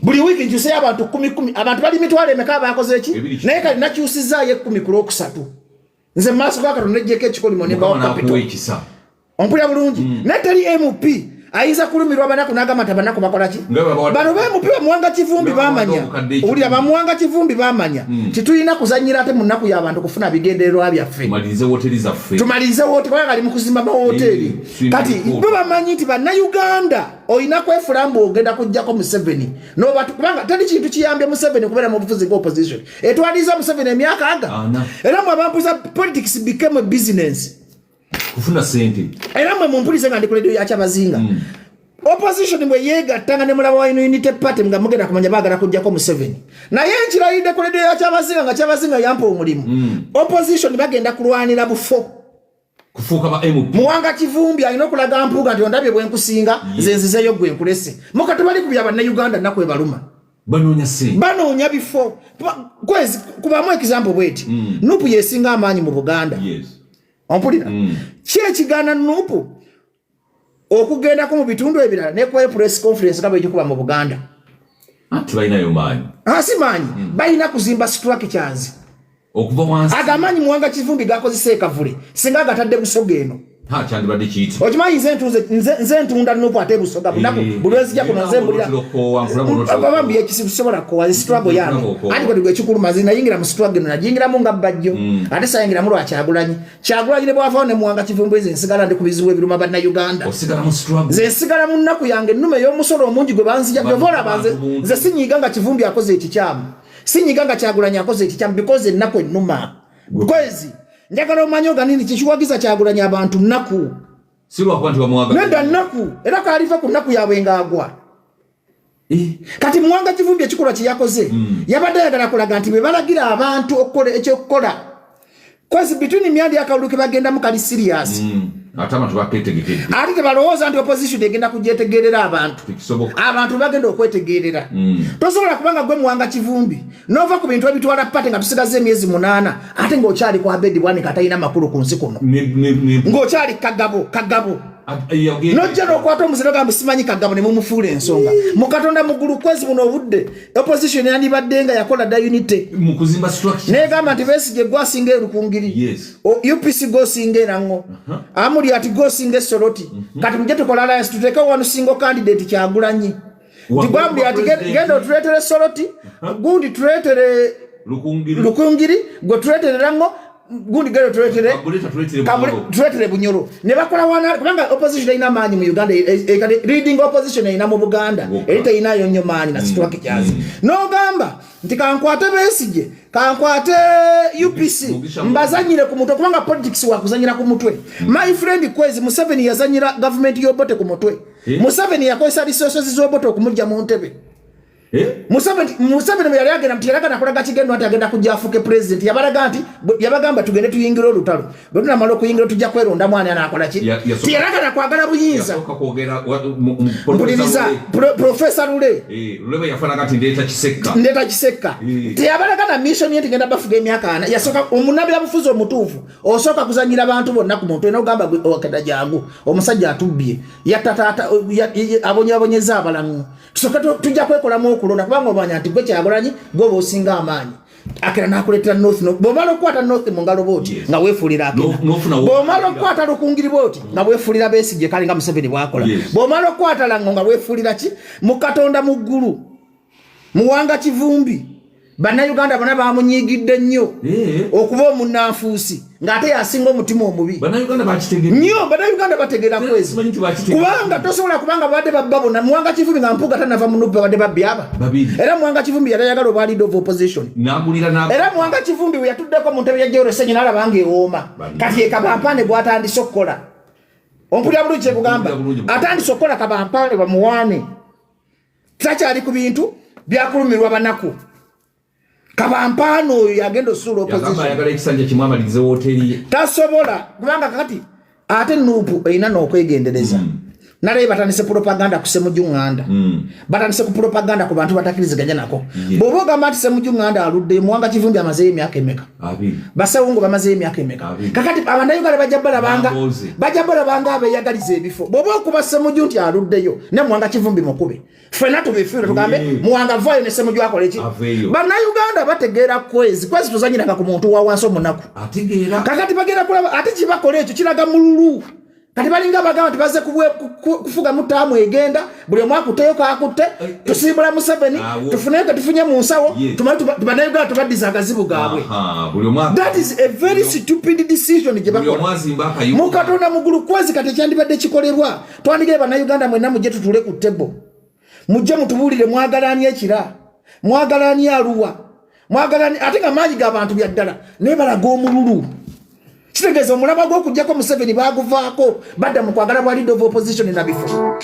buli wiki nkyuse abantu 10 abantu bali mitwalo emeka bakoze eki naye kali nakyusizaayo 10 ku lwokusatu nze maaso ga Katonda nejjeko ekikolimo ne bawa capital ompulira bulungi naye teri MP ayinza kulumirwa banaku n'agamba tabanaku bakola ki bano MP bamuwanga kivumbi bamanya owulira bamuwanga kivumbi bamanya titulina kuzanyira ate mu nnaku y'abantu kufuna bigendererwa byaffe tumalirize woteri kubanga ali mu kuzimba mahoteri kati bo bamanyi nti bannayuganda olina kwefula ogenda kujjako Museveni kubanga teri kintu kiyambye Museveni kubeera mu bufuzi bwa opposition etwaliza Museveni emyaka aga era mwe abampuza politics became a business kufuna sente era mwe mumpulize nga ndikuledo yakyabazinga opposition mwe yegattanga ne mulaba wa Unity Party nga mugenda kumanya bagala kujjako Museveni naye nkirayidde kuledo yakyabazinga nga kyabazinga yampa omulimu opposition bagenda kulwanira bufo kufuuka ba MP muwanga kivumbi alina okulaga mpuga nti ondabye bwe nkusinga nze nzizeyo gwe nkulese mukati bali kubya bannayuganda nnaku ebaluma banoonya bifo kwezi kubamu example bweti Nupu yesinga amaanyi mu Buganda ompulira kyekigana Nupu okugendako mu bitundu ebirala ne kwa press conference nabo ekikuba mu Buganda ati balinayo maanyi si maanyi balina kuzimba structures okuva wansi agamanyi muwanga kivumbi gakozesa ekavule singa agatadde busoga eno kyandibadde kiyitibwa okimanyi nze ntunda Nupu ate busoga bunaku buli wezijja kuno nze mbulira abambi ekisibu sobola kowa struggle yange ati kwe ekikuluma nayingira mu struggle najingiramu nga bajjo ate sayingiramu lwa Kyagulanyi ne bwavaawo ne muwanga kivumbi nze nsigala ndi ku bizibu ebiruma bannayuganda nze nsigala mu nnaku yange ennume ey'omusolo omungi gwe banzija byovola banze nze sinyiga nga kivumbi akoze ekikyamu sinyiga nga Kyagulanyi akoze ekikyamu because ennaku ennuma kwezi njagala omanyi oganini kikiwagiza Kyagulanyi abantu nnaku nenda nnaku era kaalifa ku nnaku yaabwe ng'agwa kati muwanga kivumbi ekikolwa kye yakoze yabadde ayagala kulaga nti bwe balagira abantu okukola ekyokukola kwezi bitwini myandi akalulu ke bagendamu kali serious ate tebalowooza nti opposition egenda kugyetegerera abantu bagenda okwetegerera tosobola kubanga gwe muwanga kivumbi nova ku bintu ebitwala pate nga tusigaze emyezi 8 ate ng'okyali kwa bedi bwanika atalina makulu ku nsi kuno ng'okyali kagabo nojja n'okwata omuziro gamba simanyi kagabo ne mumufuula ensonga mu Katonda muggulu kwezi buno obudde opposition yandibadde nga yakola da unity negamba nti Besigye gwasinga erukungiri UPC gosinga erango amuli ati gosinga esoroti kati mujje tukola alliance tuteeke wano single candidate Kyagulanyi tigwambuli ati genda otuleetere soroti gundi tuleetere lukungiri gwe tuleetere rango gundi gero tuleetere Bunyoro ne bakola wana kubanga opposition ina maanyi mu Uganda leading opposition ina mu Buganda erita inayo nnyo maanyi na situwake kyazi nogamba nti kankwate Besigye kankwate UPC mbazanyire ku mutwe kubanga politics wakuzanyira ku mutwe my friend kwezi Museveni yazanyira government y'obote ku mutwe Museveni yakozesa resources z'obote okumujja mu ntebe Museveni bwe yali agenda mutiraga nakolaga kigendo ati agenda kujja afuke president yabagamba tugende tuyingira olutalo bwe tunamala okuyingira tujja kweronda mwana anakola ki tiyaraga nakwagala buyinza mpuliriza Professor Lule ndeeta kisekka tiyabalaga na mission yeti genda bafuga emyaka 4 yasoka omunabira bufuzi omutuufu osooka kuzanyira abantu bonna ku muntu enogamba okada jangu omusajja atubbye yatatata abonyeza abalamu tusoka tujja kwekolamu okulonda kubanga obanya nti gwe Kyagulanyi gwe osinga amaanyi akera nakuletera North bomala okwata North mu ngalo boti nga weefulira akera bomala okwata Lukungiri boti nga weefulira Besigye kali nga Museveni bwakola bomala okwata Lango nga weefulira ki mu Katonda mu ggulu muwanga kivumbi bannayuganda bonna bamunyigidde nnyo okuba omunnanfuusi ng'ate yasinga omutima omubi bannayuganda bategeera kwezi kubanga tosobola kubanga babadde babba bonna muwanga kivumbi nga mpuga tanava mu Nupu babadde babbi aba era muwanga kivumbi yali ayagala oba leader of opposition era muwanga kivumbi we yatuddeko mu ntebe ya Jorosenyi n'alabanga ewooma kati ekabampaane bw'atandise okukola ompulira bulungi kyekugamba atandise okukola kabampaane bamuwaane takyali ku bintu byakulumirwa banaku kabampano oyo yagenda osuula opposition tasobola kubanga kati ate Nupu erina n'okwegendereza nale batanise propaganda ku Ssemujju Nganda batanise ku propaganda ku bantu batakiriziganya nako bobo gamati Ssemujju Nganda aludde Muwanga Kivumbi amaze emyaka emeka basawungu bamaze emyaka emeka kakati abandayugala bajabala banga abeyagaliza ebifo bobo kuba Ssemujju nti aluddeyo ne Muwanga Kivumbi mukube fena tubefira tugambe Muwanga vayo ne Ssemujju akole ki bannayuganda bategeera kwezi tuzanyira ku muntu wa wanso munaku ategeera kakati bagera kulaba ate kibakole ekyo kiraga mululu kati balinga bagamba tibaze kufuga mutamu egenda buli omwaka uteyo kakutte tusimbula Museveni tufuneke tufunye mu nsawo tubanayuganda tubaddiza akazibu gaabwe that is a very stupid decision jebakola mukatonda mugulu kwezi kati kyandibadde kikolerwa twandigire bannayuganda mwenna mujje tutule ku tebo mujje mutubulire mwagalani ekira mwagalani aluwa mwagalani ate nga maanyi g'abantu byaddala naye balaga omululu kitegeeza omulaba gw'okujjako Museveni baaguvaako badda mu kwagala bwa leader of opposition na bifo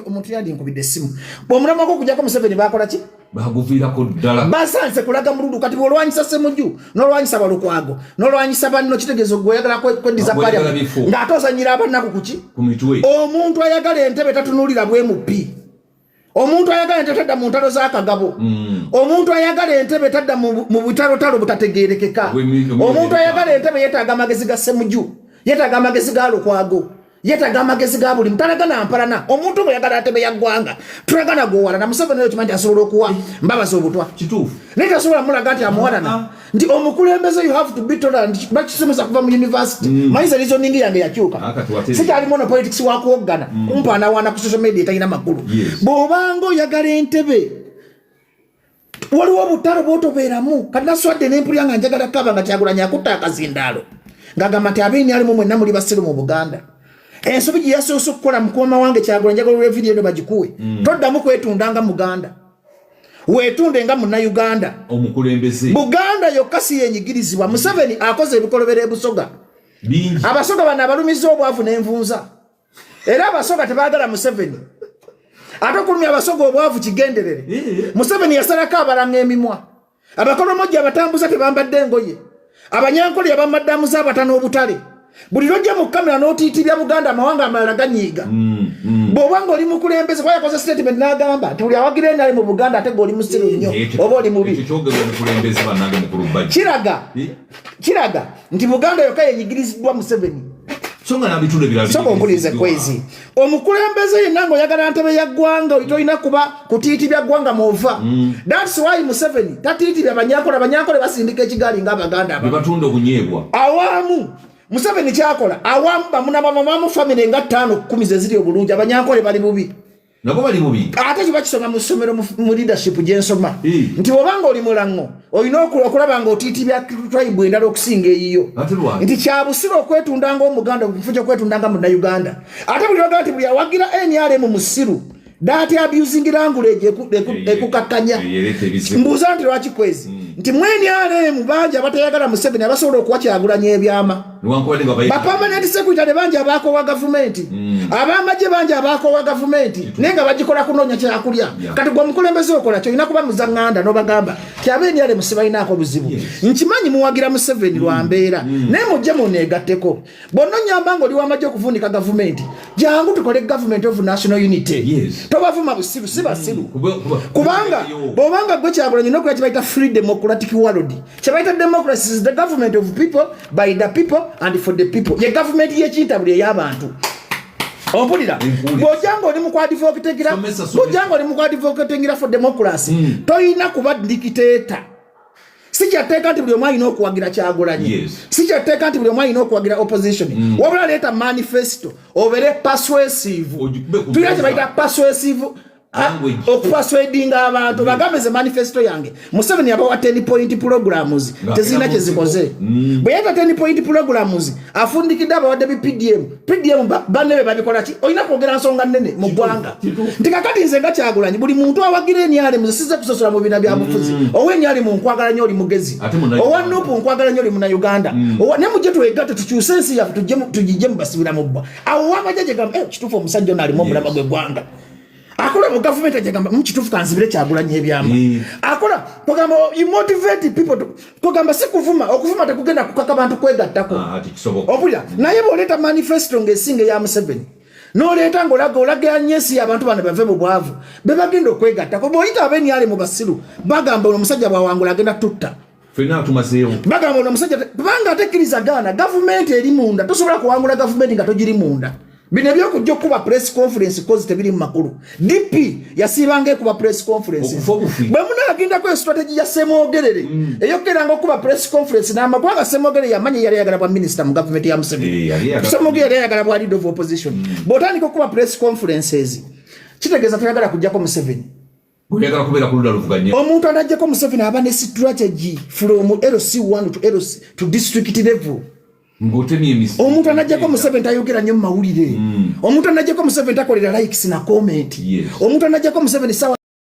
omuntu yandi nkubidde essimu bw'omulaba gw'okujjako Museveni baakola ki baguviirako ddala basanze kulaga mululu kati bw'olwanyisa Ssemujju n'olwanyisa Balukwago n'olwanyisa banno kitegeeza gwe oyagala kweddiza Parliament ng'ate ozanyira abannaku kuki omuntu ayagala entebe tatunuulira bwemupi omuntu ayagala entebe tadda mu ntalo z'akagabo omuntu ayagala entebe tadda mu butalotalo butategeerekeka omuntu ayagala entebe yeetaaga amagezi ga Ssemujju yeetaaga amagezi ga Lukwago yeetaaga amagezi ga buli mutalagana mpalana omuntu bwe yagala ntebe ya ggwanga tulagana gwowalana Museveni oyo kimanyi asobola okuwa mbabazi obutwa kituufu naye tasobola mulaga nti amuwalana nti omukulembeze you have to be tolerant bakisomesa kuva mu university mayiza reasoning yange yakyuka sikyali monopolitics wakuwoggana kumpaanawaana ku social media talina makulu bw'obanga oyagala entebe waliwo obutalo bw'otobeeramu kati naswadde n'empulya nga njagala kaba nga Kyagulanyi akutta akazindaalo ng'agamba nti abeeni alimu mwenna muli basiru mu Buganda ensobi gye yasoose okukola mukoma wange Kyagulanyi njagala olwa vidiyo eno bagikuwe toddamu kwetundanga Muganda weetunde nga Munnayuganda omukulembeze Buganda yokka si yenyigirizibwa Museveni akoze ebikolobera ebusoga abasoga bano abalumiza obwavu n'envunza era abasoga tebaagala Museveni ate okulumya abasoga obwavu kigenderere Museveni yasalako abalanga emimwa abakolomojja abatambuza tebambadde engoye abanyankole abamaddamuza abatana obutale buli lojja mu kamera n'otiitibya Buganda amawanga amalala ganyiiga bw'obanga oli mukulembeze kwa yakoze statement n'agamba nti buli awagira enali mu Buganda ate gwe oli musiru nnyo oba oli mubi kiraga nti Buganda yokka yenyigiriziddwa Museveni soko mpulirize kwezi omukulembeze yenna ng'oyagala ntebe ya ggwanga olina kuba kutiitibya ggwanga muva that's why Museveni tatiitibya abanyankole basindika ekigaali ng'Abaganda bebatunda okunyeebwa awamu Museveni kyakola awamu bamunabamamu family nga 5-10 zeziri obulungi abanyankole bali bubi nabo bali bubi ate kiba kisoma mu ssomero mu leadership gyensoma nti obanga oli mulango olina okulaba nga otiitibya tribe endala okusinga eyiyo nti kyabusira okwetundanga omuganda okifo ky'okwetundanga Munnayuganda ate buli lwaga nti buli awagira NRM musiru dati abusing language ekukakkanya mbuuza nti lwaki kwezi nti NRM bangi abatayagala Museveni abasobola okuwa Kyagulanyi ebyama bapermanent secretary bangi abaako wa gavumenti abamagye bangi abaako wa gavumenti naye nga bagikola kunoonya kyakulya kati gwe omukulembeze okola kyolina kuba muzaŋŋanda n'obagamba ti NRM sibalinaako buzibu nkimanyi muwagira Museveni lwa mbeera naye mujje muneegatteko bonna onyamba ng'oli w'amagye okuvundika gavumenti jangu tukole government of national unity tobavuma busiru si basiru kubanga bw'obanga gwe Kyagulanyi n'okola kye bayita free democratic world kye bayita democracy is the government of people by the people and for the people ye government y'ekintabuli ey'abantu ompulira bw'ojanga oli mu kwadvocatingira for democracy toyina kuba dictator si kyateeka nti buli omu alina okuwagira Kyagulanyi si kyateeka nti buli omu alina okuwagira opposition wabula leeta manifesto obere persuasive tulina kye bayita persuasive okupaswedinga abantu bagambe ze manifesto yange Museveni yabawa 10 point programs tezina kye zikoze bwe yata 10 point programs afundikidde abawadde PDM banne babikola ki olina kwogera nsonga nnene mu ggwanga nti kakati nze nga Kyagulanyi buli muntu awagira NRM zisize kusosola mu bina bya bufuzi owe NRM nkwagala nnyo oli mugezi owa Nupu nkwagala nnyo oli Munnayuganda ne mujje twegatte tukyuse ensi yaffe tujije mu basibira mu bbwa awo wamajjaje gamba kituufu omusajja ono alimu omulama gw'eggwanga akola mu government ajagamba mukitufu kanzibire Kyagulanyi ebyamba akola kugamba you motivate people kugamba sikuvuma okuvuma tekugenda kukaka bantu kwegattako ati kisoboka opulira naye boleta manifesto ngesinge ya Museveni n'oleta ng'olaga nyesi abantu bano bave mu bwavu be bagenda okwegattako bw'oyita abeni ali mu basiru bagamba omusajja bwawangula agenda tutta fena tumaseyo bagamba omusajja banga atekkiriza gaana gavumenti eri munda tosobola kuwangula gavumenti nga togiri munda bino ebyokujja okuba press conference kozi tebiri mu makulu DP yasiibanga ekuba press conference bwe munaagendako strategy ya Ssemwogerere eyokkeranga okuba press conference n'amagwanga Ssemwogerere yamanya yali ayagala bwa minister mu government ya Museveni Ssemwogerere yali ayagala bwa leader of opposition bw'otandika okuba press conferences kitegeeza toyagala kujjako Museveni oyagala kubeera ku ludda luvuganya omuntu anajjako Museveni aba ne strategy from LC1 to LC to district level omuntu anajjako Museveni tayogera nnyo mu mawulire omuntu anajjako Museveni takolera likes na comment omuntu anajjako Museveni sawa